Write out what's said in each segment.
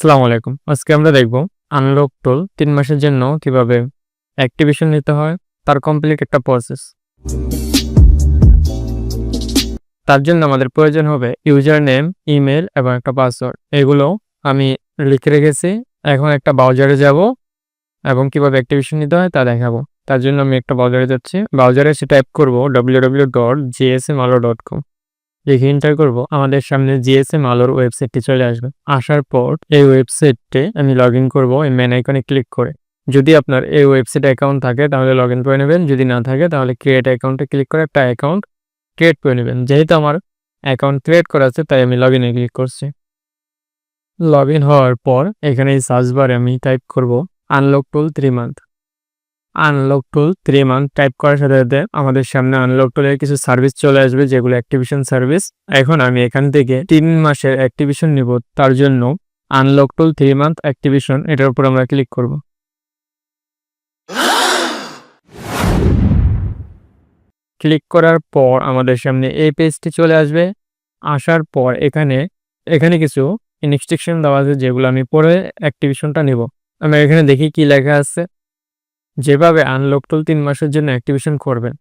আসসালামু আলাইকুম। আজকে আমরা দেখব আনলক টুল ৩ মাসের জন্য কিভাবে অ্যাক্টিভেশন নিতে হয়, তার কমপ্লিট একটা প্রসেস। তার জন্য আমাদের প্রয়োজন হবে ইউজার নেম, ইমেইল এবং একটা পাসওয়ার্ড। এগুলো আমি লিখে রেখেছি। এখন একটা ব্রাউজারে যাব এবং কিভাবে অ্যাক্টিভেশন নিতে হয় তা দেখাবো। তার জন্য আমি একটা ব্রাউজারে যাচ্ছি। ব্রাউজারে এসে টাইপ করব www.gsmalo.com। লিখে এন্টার করব। আমাদের সামনে জিএসএম আলোর ওয়েবসাইটটি চলে আসবে। আসার পর এই ওয়েবসাইটে আমি লগইন করব এই মেন আইকনে ক্লিক করে। যদি আপনার এই ওয়েবসাইটে অ্যাকাউন্ট থাকে তাহলে লগইন করে নেবেন। যদি না থাকে তাহলে ক্রিয়েট অ্যাকাউন্টে ক্লিক করে একটা অ্যাকাউন্ট ক্রিয়েট করে নেবেন। যেহেতু আমার অ্যাকাউন্ট ক্রিয়েট করা আছে তাই আমি লগইনে ক্লিক করছি। লগইন হওয়ার পর এখানে এই সার্চ বারে আমি টাইপ করব আনলক টুল 3 মান্থ। আনলক টুল 3 মান্থ টাইপ করার সাথে সাথে আমাদের সামনে আনলক টুলের কিছু সার্ভিস চলে আসবে, যেগুলো অ্যাক্টিভেশন সার্ভিস। এখন আমি এখান থেকে 3 মাসের অ্যাক্টিভেশন নিব। তার জন্য আনলক টুল 3 মান্থ অ্যাক্টিভেশন এটার উপর আমরা ক্লিক করব। ক্লিক করার পর আমাদের সামনে এই পেজটি চলে আসবে। আসার পর এখানে কিছু ইনস্ট্রাকশন দেওয়া আছে, যেগুলো আমি পরে অ্যাক্টিভেশনটা নিব। আমরা এখানে দেখি কি লেখা আছে। যেভাবে আনলক টুল 3 মাসের জন্য অ্যাক্টিভেশন করবেন।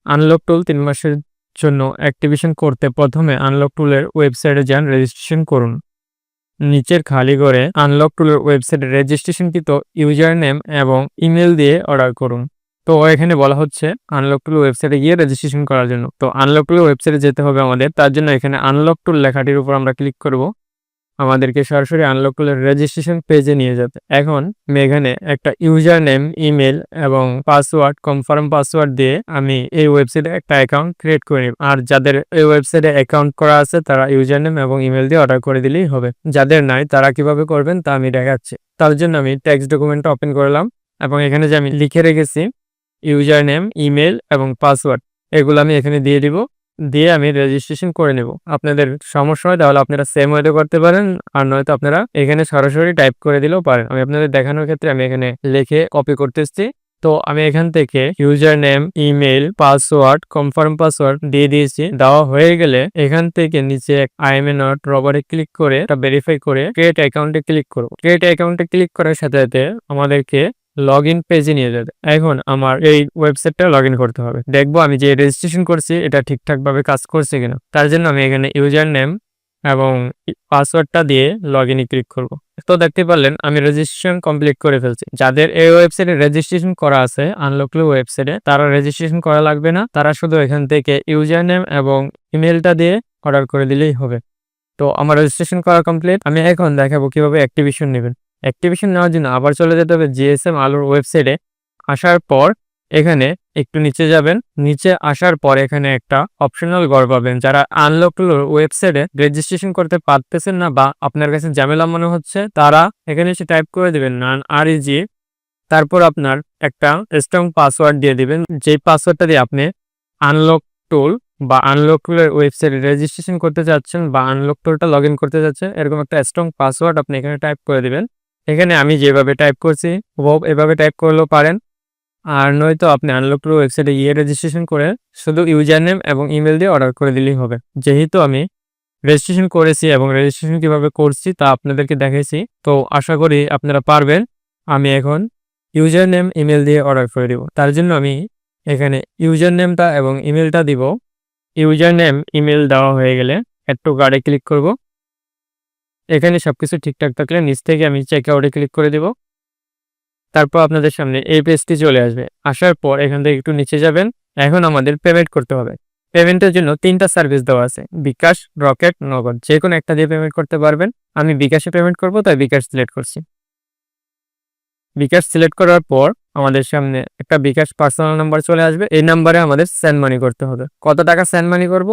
আনলক টুল 3 মাসের জন্য অ্যাক্টিভেশন করতে প্রথমে আনলক টুলের ওয়েবসাইটে যান, রেজিস্ট্রেশন করুন। নিচের খালি করে আনলক টুলের ওয়েবসাইটে রেজিস্ট্রেশনকৃত ইউজার নেম এবং ইমেল দিয়ে অর্ডার করুন। তো এখানে বলা হচ্ছে আনলক টুল ওয়েবসাইটে গিয়ে রেজিস্ট্রেশন করার জন্য। তো আনলক টুল ওয়েবসাইটে যেতে হবে আমাদের। তার জন্য এখানে আনলক টুল লেখাটির উপর আমরা ক্লিক করব। আমাদেরকে সরাসরি আনলক টুলের রেজিস্ট্রেশন পেজে নিয়ে যাবে। এখন আমি এখানে একটা ইউজার নেম, ইমেল এবং পাসওয়ার্ড, কনফার্ম পাসওয়ার্ড দিয়ে আমি এই ওয়েবসাইটে একটা অ্যাকাউন্ট ক্রিয়েট করে নিব। আর যাদের এই ওয়েবসাইটে অ্যাকাউন্ট করা আছে তারা ইউজার নেম এবং ইমেল দিয়ে অর্ডার করে দিলেই হবে। যাদের নাই তারা কিভাবে করবেন তা আমি দেখাচ্ছি। তার জন্য আমি টেক্সট ডকুমেন্টটা ওপেন করলাম এবং এখানে যে আমি লিখে রেখেছি ইউজার নেম, ইমেল এবং পাসওয়ার্ড, এগুলো আমি এখানে দিয়ে দিব। দিয়ে আমি রেজিস্ট্রেশন করে নেব। আপনাদের সমস্যা হয় তাহলে আপনারা সেম ওয়েতে করতে পারেন, আর নয়তো আপনারা এখানে সরাসরি টাইপ করে দিলেও পারেন। আমি আপনাদের দেখানোর ক্ষেত্রে আমি এখানে লিখে কপি করতেছি। তো আমি এখান থেকে user name, email, password, confirm password দিয়ে দিয়েছি। দেওয়া হয়ে গেলে এখান থেকে নিচে আই এম এ নট রবারে ক্লিক করে এটা ভেরিফাই করে ক্রিয়েট অ্যাকাউন্টে ক্লিক করব। ক্রিয়েট অ্যাকাউন্টে ক্লিক করার সাথে সাথে আমাদেরকে লগইন পেজে নিয়ে যাবে। এখন আমার এই ওয়েবসাইটটা লগইন করতে হবে। দেখবো আমি যে রেজিস্ট্রেশন করছি এটা ঠিকঠাক ভাবে কাজ করছে কিনা। তার জন্য আমি এখানে ইউজার নেম এবং পাসওয়ার্ডটা দিয়ে লগইনে ক্লিক করব। তো দেখতে পারলেন আমি রেজিস্ট্রেশন কমপ্লিট করে ফেলছি। যাদের এই ওয়েবসাইটে রেজিস্ট্রেশন করা আছে আনলক টুল ওয়েবসাইটে, তারা রেজিস্ট্রেশন করা লাগবে না। তারা শুধু এখান থেকে ইউজার নেম এবং ইমেলটা দিয়ে অর্ডার করে দিলেই হবে। তো আমার রেজিস্ট্রেশন করা কমপ্লিট। আমি এখন দেখাবো কিভাবে অ্যাক্টিভেশন নেবেন। অ্যাক্টিভেশন নেওয়ার জন্য আবার চলে যেতে হবে জিএসএম আলোর ওয়েবসাইটে। আসার পর এখানে একটু নিচে যাবেন। নিচে আসার পর এখানে একটা অপশনাল ঘর পাবেন। যারা আনলক টুল ওয়েবসাইটে রেজিস্ট্রেশন করতে পারতেছেন না বা আপনার কাছে ঝামেলা মনে হচ্ছে, তারা এখানে এসে টাইপ করে দেবেন REG, তারপর আপনার একটা স্ট্রং পাসওয়ার্ড দিয়ে দিবেন। যেই পাসওয়ার্ডটা দিয়ে আপনি আনলক টুল বা আনলক টুলের ওয়েবসাইটে রেজিস্ট্রেশন করতে চাচ্ছেন বা আনলক টুলটা লগইন করতে চাচ্ছেন, এরকম একটা স্ট্রং পাসওয়ার্ড আপনি এখানে টাইপ করে দিবেন। এখানে আমি যেভাবে টাইপ করছি এভাবে টাইপ করলেও পারেন, আর নয়তো আপনি আনলক টুল ওয়েবসাইটে গিয়ে রেজিস্ট্রেশন করে শুধু ইউজার নেম এবং ইমেল দিয়ে অর্ডার করে দিলেই হবে। যেহেতু আমি রেজিস্ট্রেশন করেছি এবং রেজিস্ট্রেশন কিভাবে করছি তা আপনাদেরকে দেখাইছি, তো আশা করি আপনারা পারবেন। আমি এখন ইউজার নেম, ইমেল দিয়ে অর্ডার করে দিব। তার জন্য আমি এখানে ইউজার নেমটা এবং ইমেলটা দিব। ইউজার নেম, ইমেল দেওয়া হয়ে গেলে অ্যাড টু কার্টে ক্লিক করব। এখানে সবকিছু ঠিকঠাক থাকলে নিচ থেকে আমি চেক আউটে ক্লিক করে দিব। তারপর আপনাদের সামনে এই পেজটি চলে আসবে। আসার পর এখান থেকে একটু নিচে যাবেন। এখন আমাদের পেমেন্ট করতে হবে। পেমেন্টের জন্য 3টা সার্ভিস দেওয়া আছে, বিকাশ, রকেট, নগদ। যে কোনো একটা দিয়ে পেমেন্ট করতে পারবেন। আমি বিকাশে পেমেন্ট করব, তাই বিকাশ সিলেক্ট করছি। বিকাশ সিলেক্ট করার পর আমাদের সামনে একটা বিকাশ পার্সোনাল নাম্বার চলে আসবে। এই নাম্বারে আমাদের সেন্ড মানি করতে হবে। কত টাকা সেন্ড মানি করব,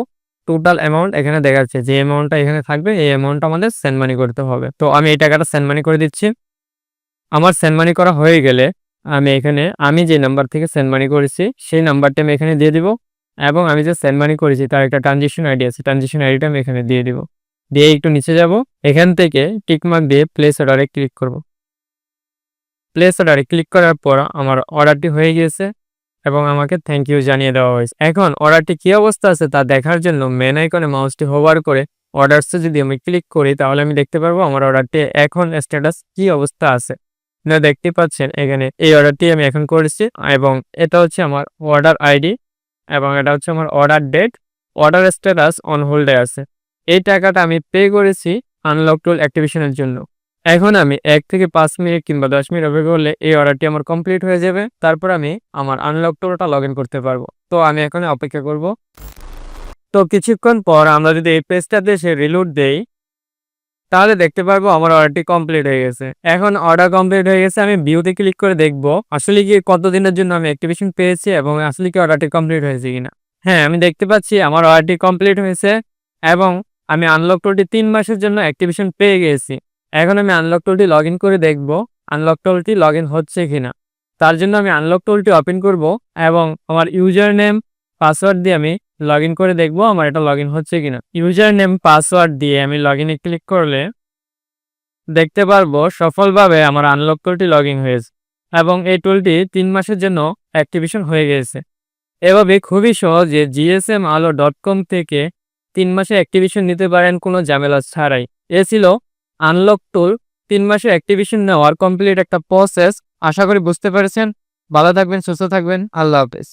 টোটাল অ্যামাউন্ট এখানে দেখাচ্ছে। যে অ্যামাউন্টটা এখানে থাকবে এই অ্যামাউন্টটা আমাদের সেন্ড মানি করতে হবে। তো আমি এই টাকাটা সেন্ড মানি করে দিচ্ছি। আমার সেন্ড মানি করা হয়ে গেলে আমি যে নাম্বার থেকে সেন্ড মানি করেছি সেই নাম্বারটা আমি এখানে দিয়ে দিব, এবং আমি যে সেন্ড মানি করেছি তার একটা ট্রানজেকশন আইডি আছে, ট্রানজেকশন আইডিটা আমি এখানে দিয়ে দিব। দিয়ে একটু নিচে যাব। এখান থেকে টিকমার্ক দিয়ে প্লেস অর্ডারে ক্লিক করব। প্লেস অর্ডারে ক্লিক করার পর আমার অর্ডারটি হয়ে গিয়েছে এবং আমাকে থ্যাংক ইউ জানিয়ে দেওয়া হয়েছে। এখন অর্ডারটি কী অবস্থা আছে তা দেখার জন্য মেন আইকনে মাউসটি হোভার করে অর্ডারসে যদি আমি ক্লিক করি তাহলে আমি দেখতে পারবো আমার অর্ডারটি এখন স্ট্যাটাস কি অবস্থা আছে। আপনারা দেখতে পাচ্ছেন এখানে এই অর্ডারটি আমি এখন করেছি এবং এটা হচ্ছে আমার অর্ডার আইডি এবং এটা হচ্ছে আমার order date, order status on হোল্ডে আছে। এই টাকাটা আমি পে করেছি আনলক টুল অ্যাক্টিভেশনের জন্য। এখন আমি ১ থেকে ৫ মিনিট কিংবা ১০ মিনিট অপেক্ষা করলে এই অর্ডারটি আমার কমপ্লিট হয়ে যাবে। তারপর আমি আমার আনলক টুলটা লগইন করতে পারবো। তো আমি এখন অপেক্ষা করব। তো কিছুক্ষণ পর আমরা যদি এই পেজটাতে এসে রিলোড দেই, তাহলে দেখতে পারবো আমার অর্ডারটি কমপ্লিট হয়ে গেছে। এখন অর্ডার কমপ্লিট হয়ে গেছে, আমি ভিউতে ক্লিক করে দেখব আসলে কি কতদিনের জন্য আমি অ্যাক্টিভেশন পেয়েছি এবং আসলে কি অর্ডারটি কমপ্লিট হয়েছে কিনা। হ্যাঁ, আমি দেখতে পাচ্ছি আমার অর্ডারটি কমপ্লিট হয়েছে এবং আমি আনলক টুলটি ৩ মাসের জন্য অ্যাক্টিভেশন পেয়ে গেছি। এখন আমি আনলক টুলটি লগইন করে দেখব আনলক টুলটি লগইন হচ্ছে কিনা। তার জন্য আমি আনলক টুলটি ওপেন করব এবং আমার ইউজার নেম পাসওয়ার্ড দিয়ে আমি লগইন করে দেখব আমার এটা লগইন হচ্ছে কিনা। ইউজার নেম পাসওয়ার্ড দিয়ে আমি লগইনে ক্লিক করলে দেখতে পারবো সফলভাবে আমার আনলক টুলটি লগইন হয়েছে এবং এই টুলটি ৩ মাসের জন্য অ্যাক্টিভেশন হয়ে গেছে। এভাবে খুবই সহজে gsmalo.com থেকে ৩ মাসে অ্যাক্টিভেশন নিতে পারেন কোনো ঝামেলা ছাড়াই। এ ছিল আনলক টুল ৩ মাসের অ্যাক্টিভেশন নেওয়ার কমপ্লিট একটা প্রসেস। আশা করি বুঝতে পেরেছেন। ভালো থাকবেন, সুস্থ থাকবেন। আল্লাহ হাফেজ।